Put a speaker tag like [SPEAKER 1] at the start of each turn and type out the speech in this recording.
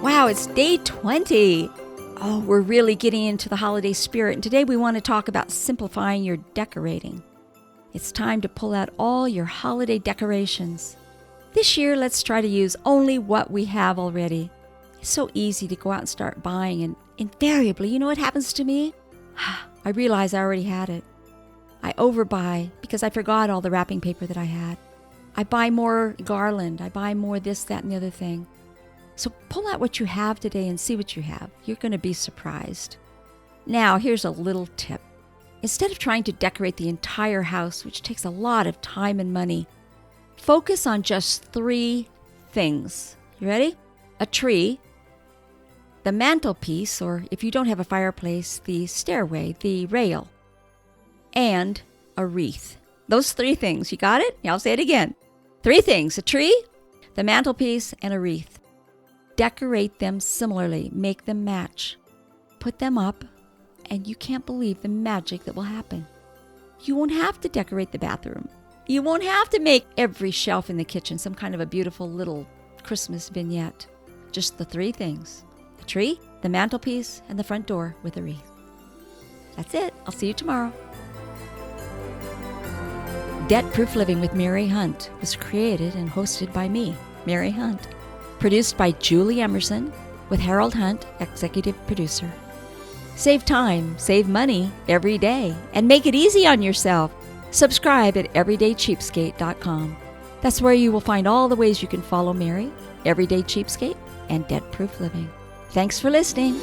[SPEAKER 1] Wow, it's day 20. Oh, we're really getting into the holiday spirit, and today we want to talk about simplifying your decorating. It's time to pull out all your holiday decorations. This year, let's try to use only what we have already. It's so easy to go out and start buying, and invariably, you know what happens to me? I realize I already had it. I overbuy because I forgot all the wrapping paper that I had. I buy more garland. I buy more this, that, and the other thing. So pull out what you have today and see what you have. You're going to be surprised. Now, here's a little tip. Instead of trying to decorate the entire house, which takes a lot of time and money, focus on just 3 things. You ready? A tree, the mantelpiece, or if you don't have a fireplace, the stairway, the rail, and a wreath. Those 3 things. You got it? I'll say it again. 3 things. A tree, the mantelpiece, and a wreath. Decorate them similarly. Make them match. Put them up, and you can't believe the magic that will happen. You won't have to decorate the bathroom. You won't have to make every shelf in the kitchen some kind of a beautiful little Christmas vignette. Just the 3 things. The tree, the mantelpiece, and the front door with a wreath. That's it. I'll see you tomorrow. Debt-Proof Living with Mary Hunt was created and hosted by me, Mary Hunt. Produced by Julie Emerson with Harold Hunt, executive producer. Save time, save money every day, and make it easy on yourself. Subscribe at everydaycheapskate.com. That's where you will find all the ways you can follow Mary, Everyday Cheapskate, and Debt-Proof Living. Thanks for listening.